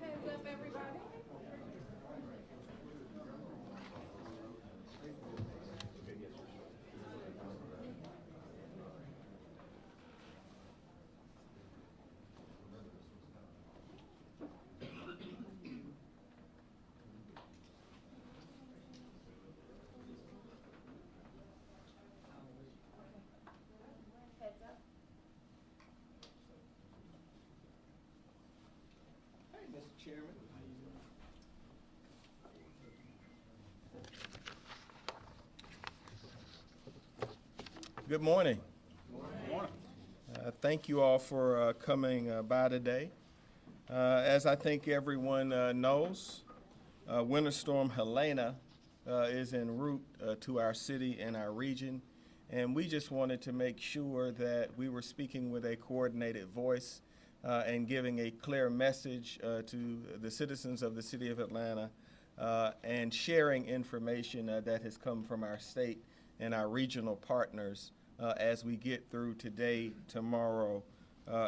Hands up, everybody. Heads up. Hey, Mr. Chairman. Good morning. Good morning. Thank you all for coming by today. As I think everyone knows, Winter Storm Helena is en route to our city and our region, and we just wanted to make sure that we were speaking with a coordinated voice and giving a clear message to the citizens of the city of Atlanta and sharing information that has come from our state and our regional partners as we get through today, tomorrow,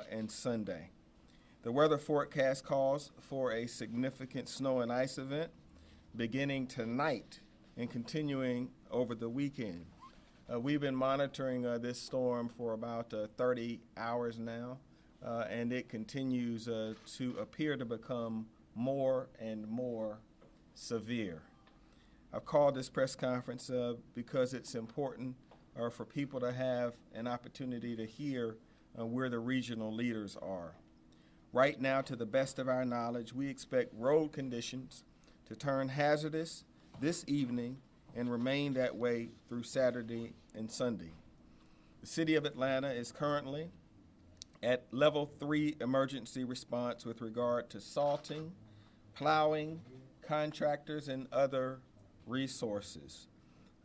and Sunday. The weather forecast calls for a significant snow and ice event beginning tonight and continuing over the weekend. We've been monitoring this storm for about 30 hours now, and it continues to appear to become more and more severe. I've called this press conference because it's important for people to have an opportunity to hear where the regional leaders are. Right now, to the best of our knowledge, we expect road conditions to turn hazardous this evening and remain that way through Saturday and Sunday. The city of Atlanta is currently at level 3 emergency response with regard to salting, plowing, contractors, and other resources.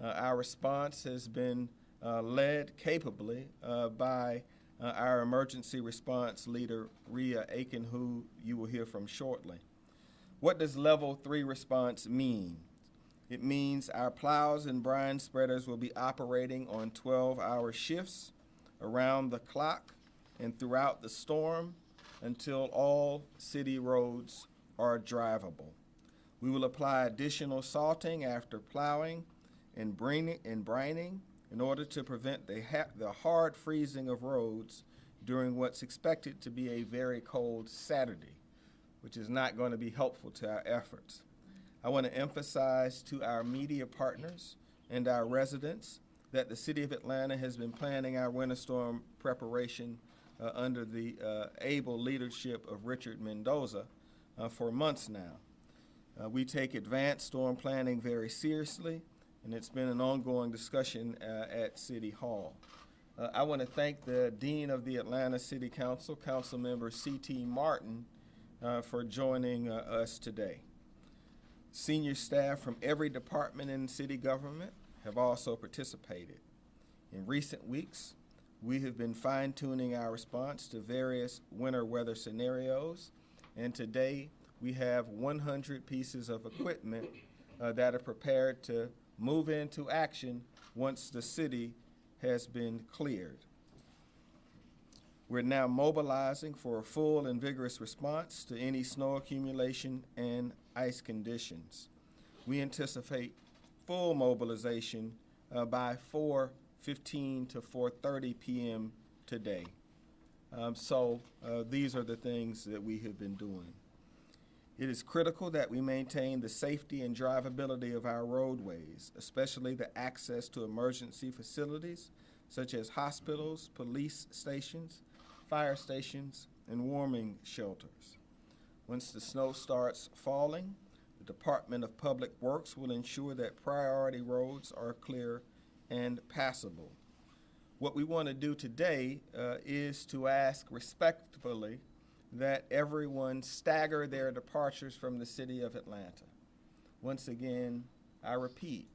Our response has been led capably by our emergency response leader, Rhea Aiken, who you will hear from shortly. What does level 3 response mean? It means our plows and brine spreaders will be operating on 12-hour shifts around the clock and throughout the storm until all city roads are drivable. We will apply additional salting after plowing and brining in order to prevent the hard freezing of roads during what's expected to be a very cold Saturday, which is not going to be helpful to our efforts. I want to emphasize to our media partners and our residents that the City of Atlanta has been planning our winter storm preparation under the able leadership of Richard Mendoza for months now. We take advanced storm planning very seriously, and it's been an ongoing discussion at City Hall. I want to thank the Dean of the Atlanta City Council, Councilmember C.T. Martin, for joining us today. Senior staff from every department in city government have also participated. In recent weeks, we have been fine-tuning our response to various winter weather scenarios, and today we have 100 pieces of equipment that are prepared to move into action once the city has been cleared. We're now mobilizing for a full and vigorous response to any snow accumulation and ice conditions. We anticipate full mobilization by 4:15 to 4:30 p.m. today. So these are the things that we have been doing. It is critical that we maintain the safety and drivability of our roadways, especially the access to emergency facilities such as hospitals, police stations, fire stations, and warming shelters. Once the snow starts falling, the Department of Public Works will ensure that priority roads are clear and passable. What we want to do today is to ask respectfully that everyone stagger their departures from the city of Atlanta. Once again, I repeat,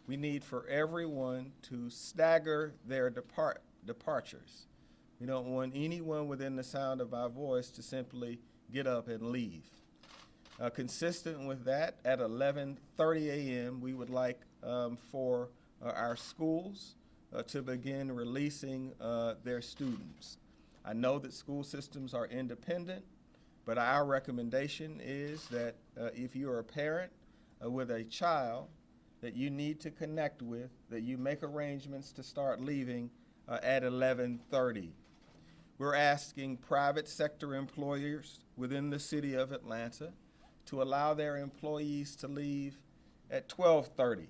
we need for everyone to stagger their departures. We don't want anyone within the sound of our voice to simply get up and leave. Consistent with that, at 11:30 a.m., we would like for our schools to begin releasing their students. I know that school systems are independent, but our recommendation is that if you're a parent with a child that you need to connect with, that you make arrangements to start leaving at 11:30. We're asking private sector employers within the city of Atlanta to allow their employees to leave at 12:30.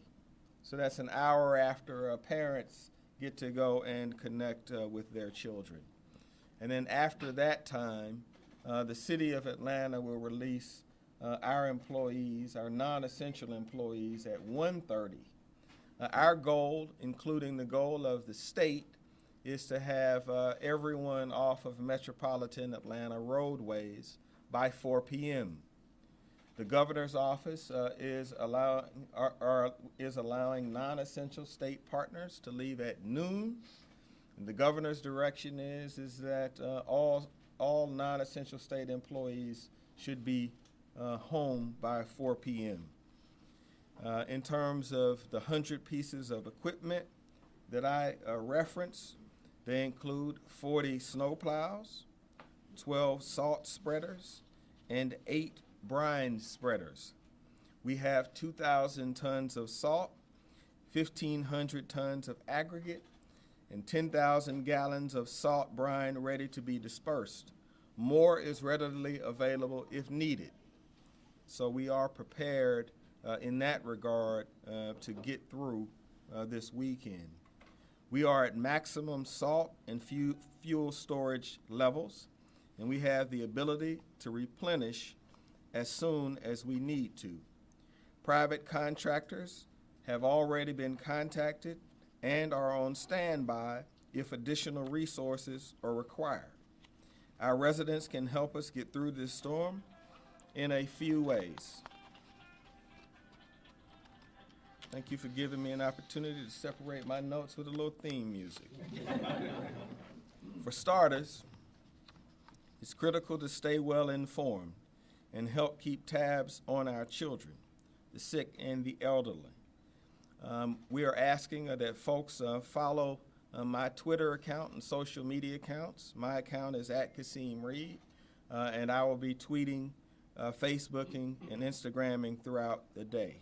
So that's an hour after parents get to go and connect with their children. And then after that time, the city of Atlanta will release our employees, our non-essential employees, at 1:30. Our goal, including the goal of the state, is to have everyone off of metropolitan Atlanta roadways by 4 p.m. The governor's office is allowing non-essential state partners to leave at noon. And the governor's direction is that all non-essential state employees should be home by 4 p.m. In terms of the 100 pieces of equipment that I referenced, they include 40 snow plows, 12 salt spreaders, and 8 brine spreaders. We have 2,000 tons of salt, 1,500 tons of aggregate, and 10,000 gallons of salt brine ready to be dispersed. More is readily available if needed. So we are prepared in that regard to get through this weekend. We are at maximum salt and fuel storage levels, and we have the ability to replenish as soon as we need to. Private contractors have already been contacted and are on standby if additional resources are required. Our residents can help us get through this storm in a few ways. Thank you for giving me an opportunity to separate my notes with a little theme music. For starters, it's critical to stay well informed and help keep tabs on our children, the sick, and the elderly. We are asking that folks follow my Twitter account and social media accounts. My account is @KasimReed, and I will be tweeting, Facebooking, and Instagramming throughout the day.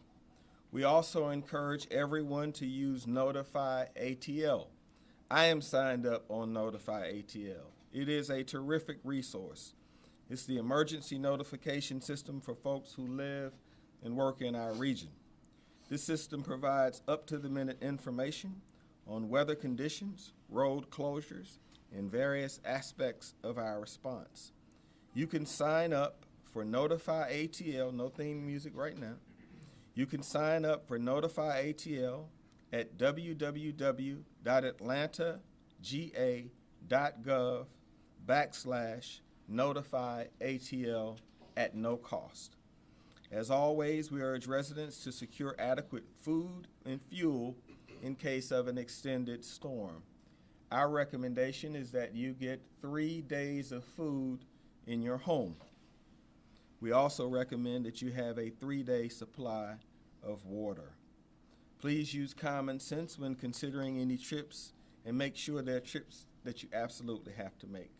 We also encourage everyone to use Notify ATL. I am signed up on Notify ATL. It is a terrific resource. It's the emergency notification system for folks who live and work in our region. This system provides up-to-the-minute information on weather conditions, road closures, and various aspects of our response. You can sign up for Notify ATL, no theme music right now. You can sign up for Notify ATL at www.atlantaga.gov/Notify ATL at no cost. As always, we urge residents to secure adequate food and fuel in case of an extended storm. Our recommendation is that you get 3 days of food in your home. We also recommend that you have a 3-day supply of water. Please use common sense when considering any trips and make sure they're trips that you absolutely have to make.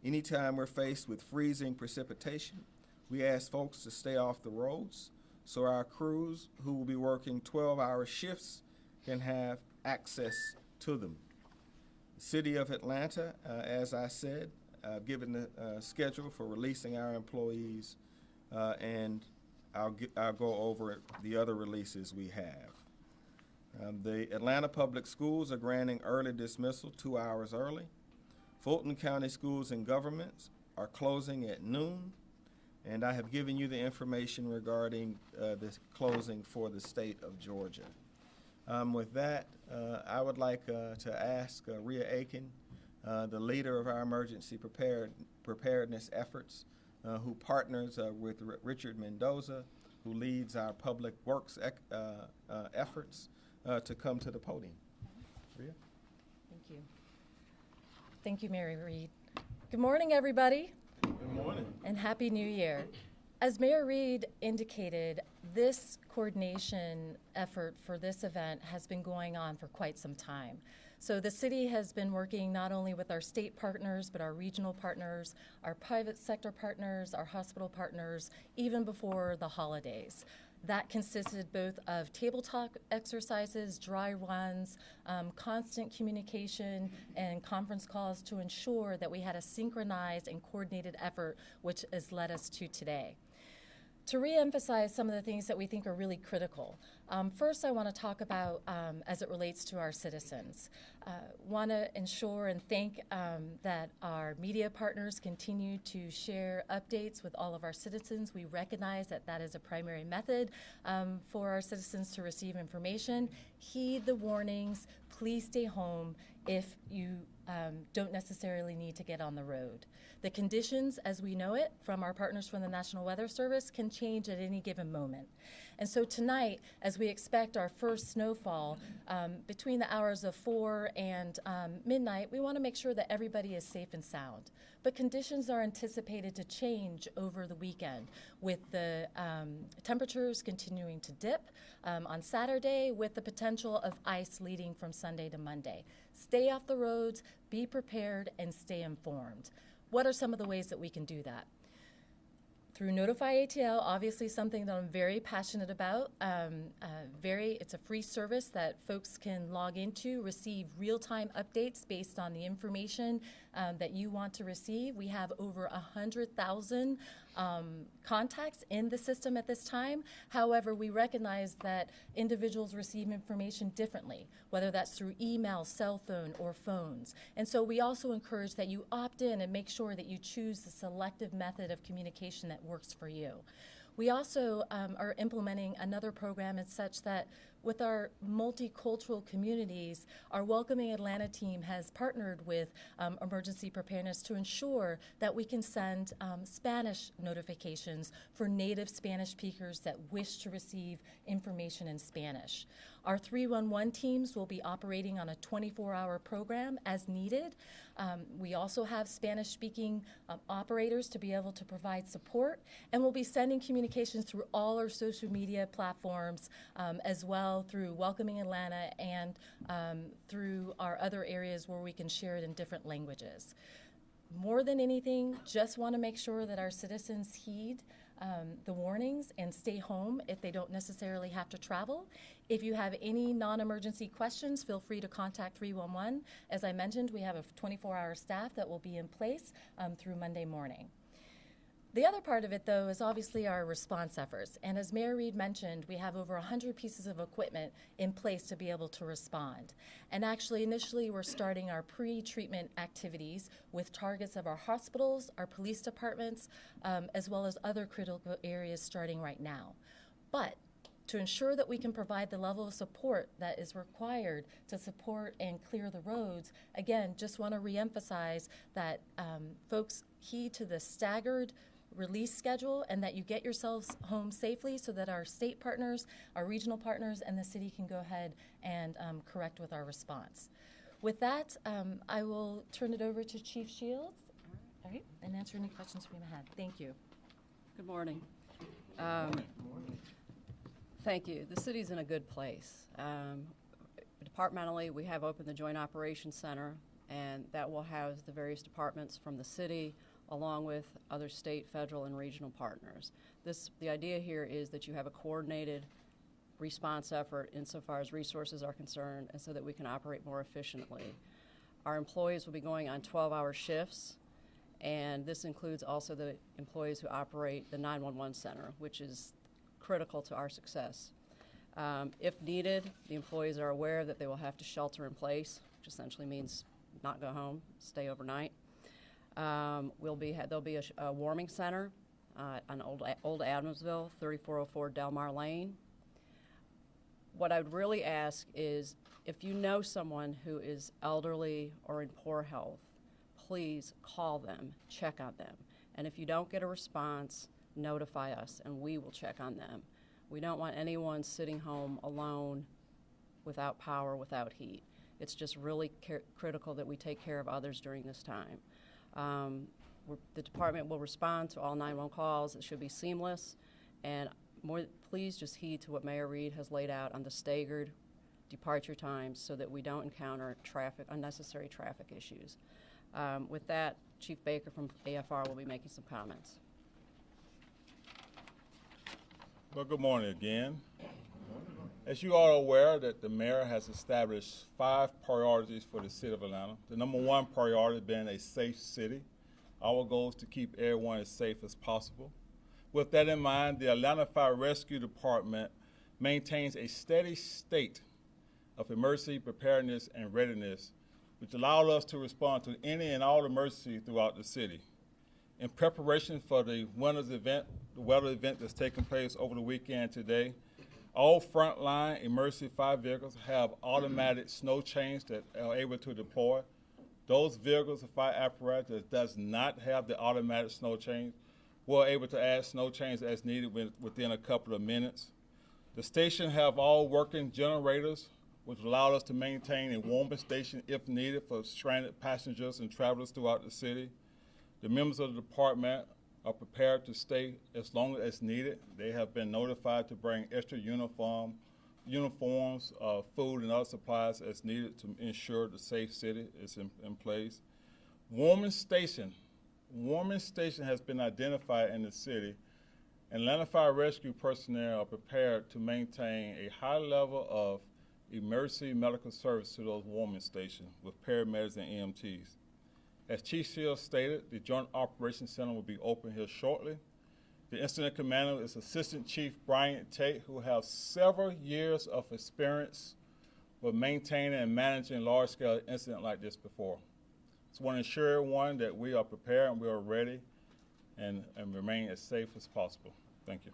Anytime we're faced with freezing precipitation, we ask folks to stay off the roads so our crews who will be working 12-hour shifts can have access to them. The City of Atlanta, as I said, given the schedule for releasing our employees and I'll go over the other releases we have. The Atlanta Public Schools are granting early dismissal 2 hours early. Fulton County Schools and Governments are closing at noon, and I have given you the information regarding this closing for the state of Georgia. With that, I would like to ask Rhea Aiken, the leader of our emergency preparedness efforts, who partners with Richard Mendoza, who leads our public works efforts, to come to the podium. Rhea? Thank you. Thank you, Mary Reed. Good morning, everybody. Good morning. And Happy New Year. As Mayor Reed indicated, this coordination effort for this event has been going on for quite some time. So the city has been working not only with our state partners, but our regional partners, our private sector partners, our hospital partners, even before the holidays. That consisted both of table talk exercises, dry runs, constant communication, and conference calls to ensure that we had a synchronized and coordinated effort, which has led us to today. To reemphasize some of the things that we think are really critical, first I want to talk about as it relates to our citizens. Want to ensure and thank that our media partners continue to share updates with all of our citizens. We recognize that that is a primary method for our citizens to receive information. Heed the warnings. Please stay home if you don't necessarily need to get on the road. The conditions, as we know it from our partners from the National Weather Service, can change at any given moment. And so tonight, as we expect our first snowfall between the hours of 4 and midnight, we want to make sure that everybody is safe and sound. But conditions are anticipated to change over the weekend, with the temperatures continuing to dip on Saturday, with the potential of ice leading from Sunday to Monday. Stay off the roads, be prepared, and stay informed. What are some of the ways that we can do that? Through Notify ATL, obviously something that I'm very passionate about. It's a free service that folks can log into, receive real-time updates based on the information that you want to receive. We have over 100,000 contacts in the system at this time. However, we recognize that individuals receive information differently, whether that's through email, cell phone, or phones. And so we also encourage that you opt in and make sure that you choose the selective method of communication that works for you. We also are implementing another program as such that with our multicultural communities, our Welcoming Atlanta team has partnered with Emergency Preparedness to ensure that we can send Spanish notifications for native Spanish speakers that wish to receive information in Spanish. Our 311 teams will be operating on a 24-hour program as needed. We also have Spanish-speaking operators to be able to provide support, and we'll be sending communications through all our social media platforms, as well through Welcoming Atlanta and through our other areas where we can share it in different languages. More than anything, just want to make sure that our citizens heed the warnings and stay home if they don't necessarily have to travel. If you have any non-emergency questions, feel free to contact 311. As I mentioned, we have a 24-hour staff that will be in place through Monday morning. The other part of it, though, is obviously our response efforts. And as Mayor Reed mentioned, we have over 100 pieces of equipment in place to be able to respond. And actually, initially, we're starting our pre-treatment activities with targets of our hospitals, our police departments, as well as other critical areas starting right now. But to ensure that we can provide the level of support that is required to support and clear the roads, again, just want to reemphasize that folks heed to the staggered release schedule and that you get yourselves home safely so that our state partners, our regional partners, and the city can go ahead and correct with our response. With that, I will turn it over to Chief Shields, all right, and answer any questions we may have. Thank you. Good morning. Thank you. The city's in a good place. Departmentally, we have opened the Joint Operations Center, and that will house the various departments from the city, along with other state, federal, and regional partners. The idea here is that you have a coordinated response effort insofar as resources are concerned, and so that we can operate more efficiently. Our employees will be going on 12-hour shifts, And this includes also the employees who operate the 911 center, which is critical to our success. If needed, the employees are aware that they will have to shelter in place, which essentially means not go home, stay overnight. There'll be a warming center on Old Adamsville, 3404 Delmar Lane. What I would really ask is, if you know someone who is elderly or in poor health, please call them, check on them. And if you don't get a response, notify us and we will check on them. We don't want anyone sitting home alone without power, without heat. It's just really critical that we take care of others during this time. The department will respond to all 911 calls. It should be seamless. And please just heed to what Mayor Reed has laid out on the staggered departure times so that we don't encounter unnecessary traffic issues. With that, Chief Baker from AFR will be making some comments. Well, good morning again. As you are aware that the mayor has established 5 priorities for the city of Atlanta. The number 1 priority being a safe city. Our goal is to keep everyone as safe as possible. With that in mind, the Atlanta Fire Rescue Department maintains a steady state of emergency preparedness and readiness, which allows us to respond to any and all emergencies throughout the city. In preparation for the weather event that's taking place over the weekend today, all frontline emergency fire vehicles have automatic snow chains that are able to deploy. Those vehicles of fire apparatus that does not have the automatic snow chains, we're able to add snow chains as needed within a couple of minutes. The station have all working generators, which allow us to maintain a warming station if needed for stranded passengers and travelers throughout the city. The members of the department are prepared to stay as long as needed. They have been notified to bring extra uniforms, food, and other supplies as needed to ensure the safe city is in place. Warming station has been identified in the city, and Atlanta Fire Rescue personnel are prepared to maintain a high level of emergency medical service to those warming stations with paramedics and EMTs. As Chief Shields stated, the Joint Operations Center will be open here shortly. The incident commander is Assistant Chief Brian Tate, who has several years of experience with maintaining and managing large-scale incidents like this before. Just want to ensure everyone that we are prepared and we are ready and remain as safe as possible. Thank you.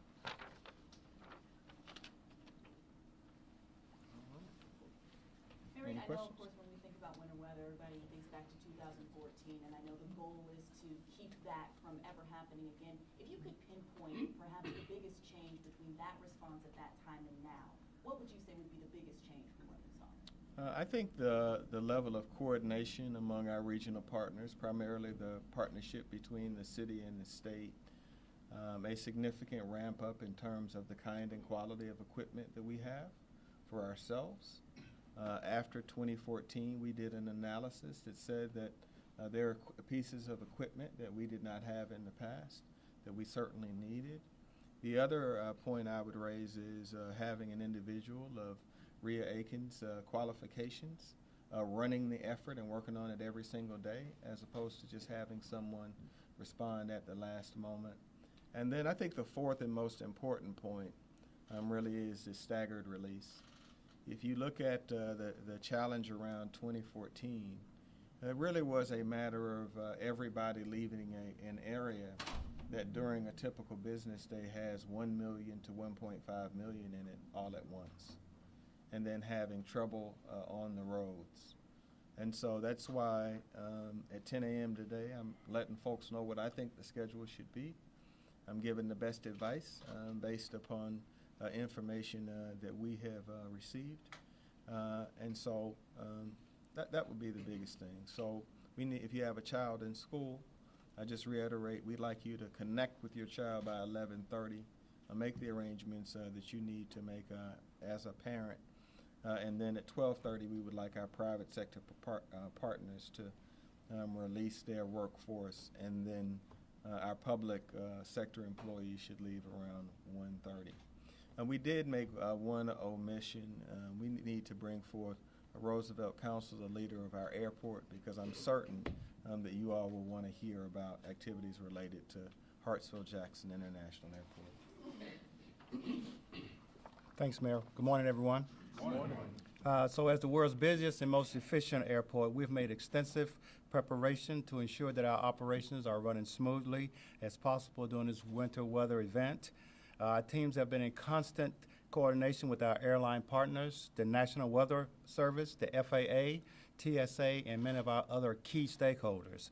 Mary, Any I know, of questions? course, when we think about winter weather, everybody thinks back to 2014, and I know the goal is to keep that from ever happening again. If you could pinpoint perhaps the biggest change between that response at that time and now, what would you say would be the biggest change from what you saw? I think the level of coordination among our regional partners, primarily the partnership between the city and the state, a significant ramp up in terms of the kind and quality of equipment that we have for ourselves. After 2014, we did an analysis that said that there are pieces of equipment that we did not have in the past that we certainly needed. The other point I would raise is having an individual of Rhea Aiken's qualifications, running the effort and working on it every single day, as opposed to just having someone respond at the last moment. And then I think the fourth and most important point really is the staggered release. If you look at the challenge around 2014, it really was a matter of everybody leaving an area that during a typical business day has 1 million to 1.5 million in it all at once, and then having trouble on the roads. And so that's why at 10 a.m. today, I'm letting folks know what I think the schedule should be. I'm giving the best advice based upon information that we have received. And so that would be the biggest thing. So if you have a child in school, I just reiterate, we'd like you to connect with your child by 11:30, make the arrangements that you need to make as a parent. And then at 12:30, we would like our private sector partners to release their workforce, and then our public sector employees should leave around 1:30. We did make one omission. We need to bring forth Roosevelt Council, the leader of our airport, because I'm certain that you all will want to hear about activities related to Hartsfield-Jackson International Airport. Thanks, Mayor. Good morning, everyone. Good morning. So as the world's busiest and most efficient airport, we've made extensive preparation to ensure that our operations are running smoothly as possible during this winter weather event. Our teams have been in constant coordination with our airline partners, the National Weather Service, the FAA, TSA, and many of our other key stakeholders.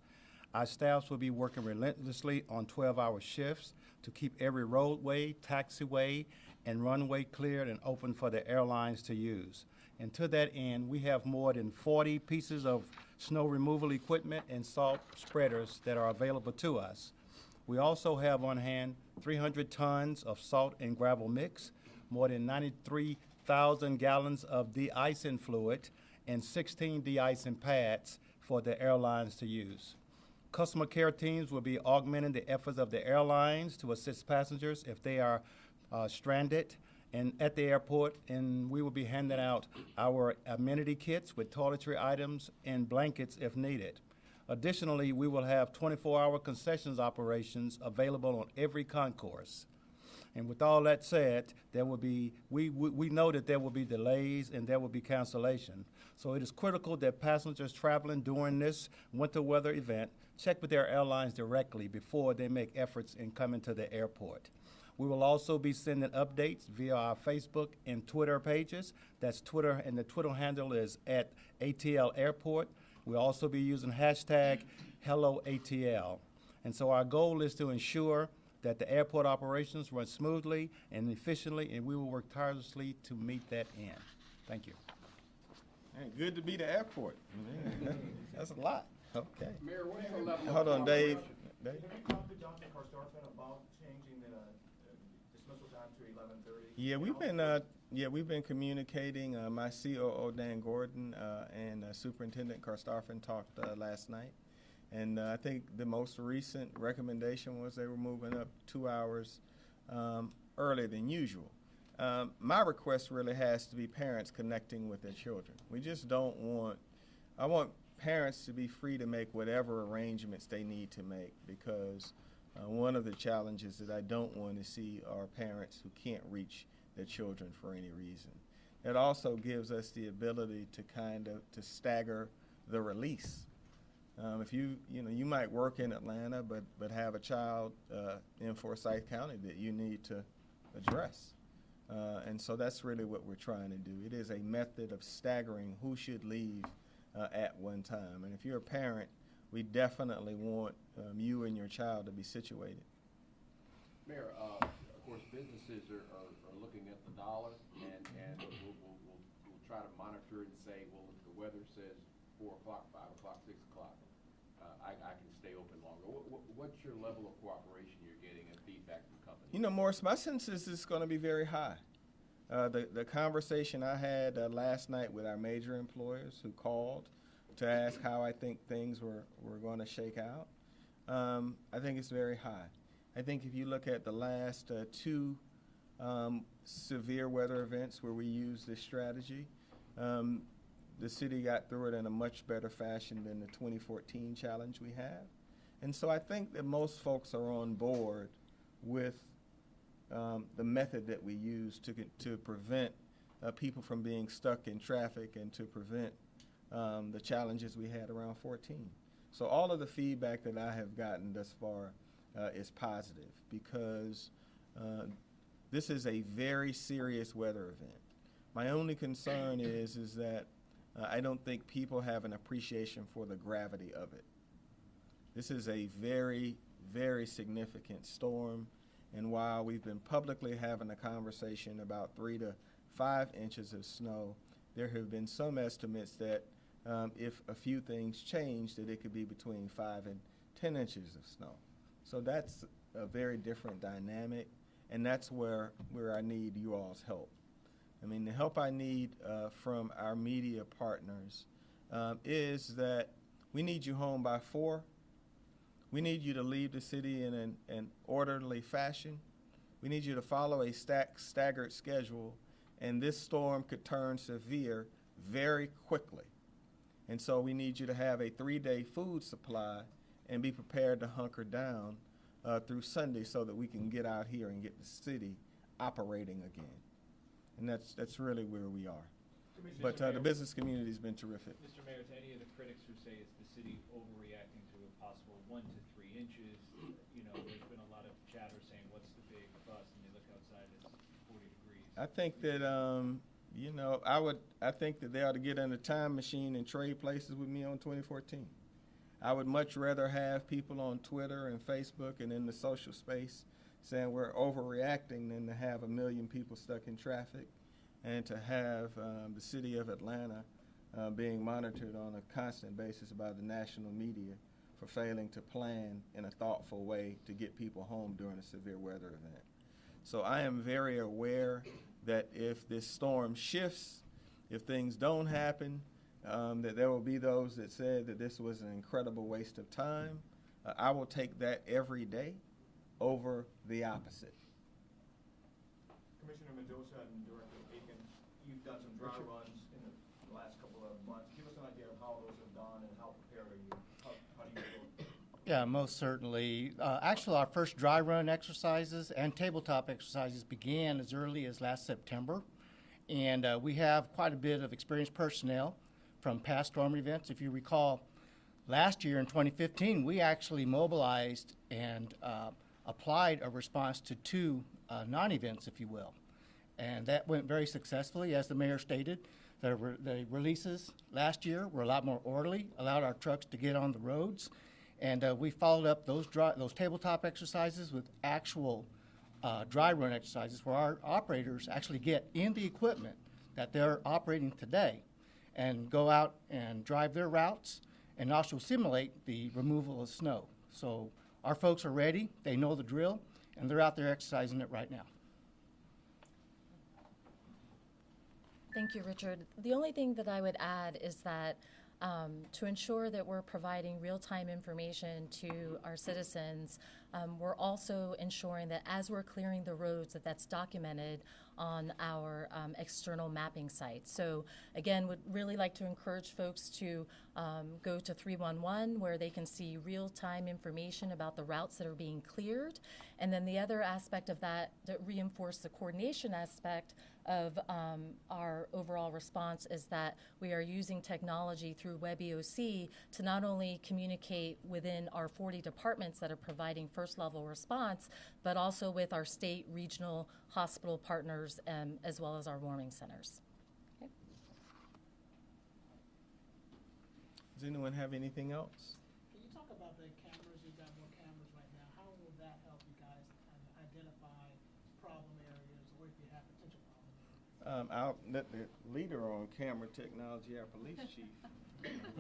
Our staffs will be working relentlessly on 12-hour shifts to keep every roadway, taxiway, and runway cleared and open for the airlines to use. And to that end, we have more than 40 pieces of snow removal equipment and salt spreaders that are available to us. We also have on hand 300 tons of salt and gravel mix, more than 93,000 gallons of de-icing fluid, and 16 de-icing pads for the airlines to use. Customer care teams will be augmenting the efforts of the airlines to assist passengers if they are stranded and at the airport, and we will be handing out our amenity kits with toiletry items and blankets if needed. Additionally, we will have 24-hour concessions operations available on every concourse. And with all that said, there will be, we know that there will be delays and there will be cancellation. So it is critical that passengers traveling during this winter weather event check with their airlines directly before they make efforts in coming to the airport. We will also be sending updates via our Facebook and Twitter pages. That's Twitter, and the Twitter handle is at ATL Airport. We'll also be using hashtag HelloATL. And so our goal is to ensure that the airport operations run smoothly and efficiently, and we will work tirelessly to meet that end. Thank you. Man, good to be the airport. That's a lot. Okay. Mayor, what's your level of Hold on, Dave. cooperation? Dave? Have you talked to Johnson Carstarfin about changing the dismissal time to 11:30? Yeah, we've been communicating. My COO Dan Gordon and Superintendent Carstarfin talked last night, and I think the most recent recommendation was they were moving up 2 hours earlier than usual. My request really has to be parents connecting with their children. We just don't want. I want parents to be free to make whatever arrangements they need to make, because one of the challenges that I don't want to see are parents who can't reach their children for any reason. It also gives us the ability to to stagger the release. If you might work in Atlanta but have a child in Forsyth County that you need to address. And so that's really what we're trying to do. It is a method of staggering who should leave at one time. And if you're a parent, we definitely want you and your child to be situated. Mayor, of course, businesses are looking at the dollar, and we'll try to monitor it and say, well, if the weather says 4 o'clock, 5 o'clock, 6 o'clock, I can stay open longer. What's your level of cooperation you're getting and feedback from companies? Morris, my sense is it's going to be very high. The conversation I had last night with our major employers who called to ask how I think things were going to shake out, I think it's very high. I think if you look at the last two severe weather events where we used this strategy, the city got through it in a much better fashion than the 2014 challenge we have. And so I think that most folks are on board with the method that we use to prevent people from being stuck in traffic and to prevent the challenges we had around 14. So all of the feedback that I have gotten thus far is positive, because this is a very serious weather event. My only concern is that I don't think people have an appreciation for the gravity of it. This is a very, very significant storm. And while we've been publicly having a conversation about 3 to 5 inches of snow, there have been some estimates that if a few things change, that it could be between 5 and 10 inches of snow. So that's a very different dynamic, and that's where I need you all's help. I mean, the help I need from our media partners is that we need you home by 4. We need you to leave the city in an orderly fashion. We need you to follow a staggered schedule, and this storm could turn severe very quickly. And so we need you to have a 3-day food supply and be prepared to hunker down through Sunday so that we can get out here and get the city operating again. And that's really where we are. But the business community has been terrific. Mr. Mayor, to any of the critics who say it's the city overreacting to a possible 1 to 3 inches, there's been a lot of chatter saying, what's the big fuss? And they look outside, it's 40 degrees. I think that, I think that they ought to get in a time machine and trade places with me on 2014. I would much rather have people on Twitter and Facebook and in the social space saying we're overreacting than to have 1 million people stuck in traffic and to have the city of Atlanta being monitored on a constant basis by the national media for failing to plan in a thoughtful way to get people home during a severe weather event. So I am very aware that if this storm shifts, if things don't happen, that there will be those that said that this was an incredible waste of time. I will take that every day over the opposite. Commissioner Mendoza and Director Aiken, you've done some dry runs in the last couple of months. Give us an idea of how those have gone and how prepared are you? How do you feel? Yeah, most certainly. Actually, our first dry run exercises and tabletop exercises began as early as last September. And we have quite a bit of experienced personnel from past storm events. If you recall, last year in 2015, we actually mobilized and applied a response to 2 non-events, if you will. And that went very successfully. As the mayor stated, the releases last year were a lot more orderly, allowed our trucks to get on the roads. And we followed up those tabletop exercises with actual dry run exercises where our operators actually get in the equipment that they're operating today and go out and drive their routes and also simulate the removal of snow. So our folks are ready, they know the drill, and they're out there exercising it right now. Thank you, Richard. The only thing that I would add is that to ensure that we're providing real-time information to our citizens, we're also ensuring that as we're clearing the roads, that's documented on our external mapping site. So again, would really like to encourage folks to go to 311 where they can see real-time information about the routes that are being cleared. And then the other aspect of that reinforce the coordination aspect of our overall response is that we are using technology through WebEOC to not only communicate within our 40 departments that are providing first level response, but also with our state, regional, hospital partners, as well as our warming centers. Okay. Does anyone have anything else? Can you talk about the cameras? You've got more cameras right now. How will that help you guys identify problem areas or if you have potential problem areas? I'll let the leader on camera technology, our police chief,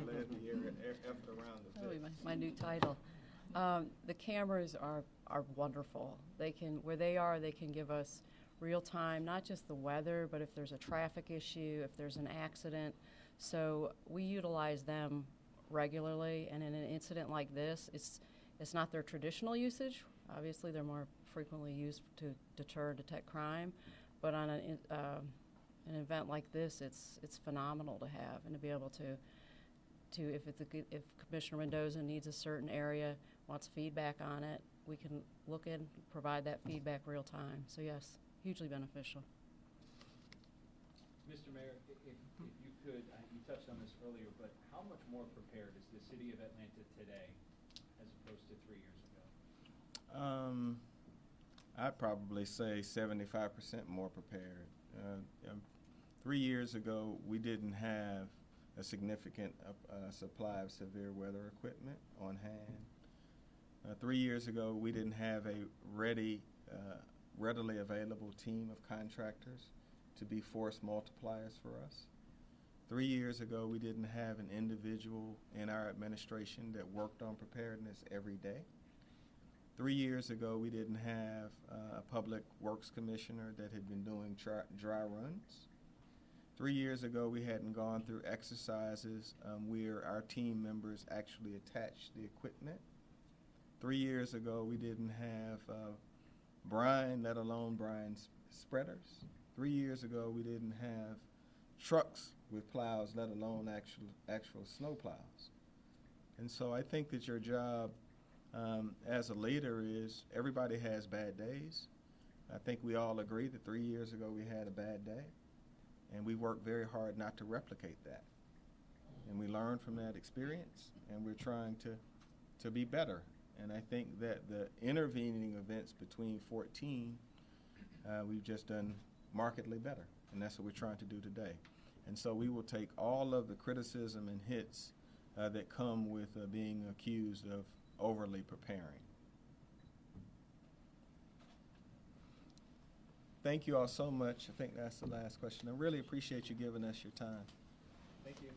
led the effort around the That'll be fix. my new title. The cameras are wonderful. They can, where they are, they can give us real time, not just the weather, but if there's a traffic issue, if there's an accident. So we utilize them regularly, and in an incident like this, it's not their traditional usage. Obviously, they're more frequently used to deter and detect crime, but on an event like this, it's phenomenal to have and to be able to if Commissioner Mendoza needs a certain area, wants feedback on it, we can look in, provide that feedback real time. So yes, hugely beneficial. Mr. Mayor, if you could, you touched on this earlier, but how much more prepared is the city of Atlanta today as opposed to 3 years ago? I'd probably say 75% more prepared. 3 years ago, we didn't have a significant supply of severe weather equipment on hand. 3 years ago, we didn't have a readily available team of contractors to be force multipliers for us. 3 years ago, we didn't have an individual in our administration that worked on preparedness every day. 3 years ago, we didn't have a public works commissioner that had been doing dry runs. 3 years ago, we hadn't gone through exercises where our team members actually attached the equipment. 3 years ago, we didn't have brine, let alone brine spreaders. 3 years ago, we didn't have trucks with plows, let alone actual snow plows. And so I think that your job as a leader is everybody has bad days. I think we all agree that 3 years ago we had a bad day, and we worked very hard not to replicate that. And we learned from that experience, and we're trying to be better. And I think that the intervening events between 14, we've just done markedly better, and that's what we're trying to do today. And so we will take all of the criticism and hits that come with being accused of overly preparing. Thank you all so much. I think that's the last question. I really appreciate you giving us your time. Thank you.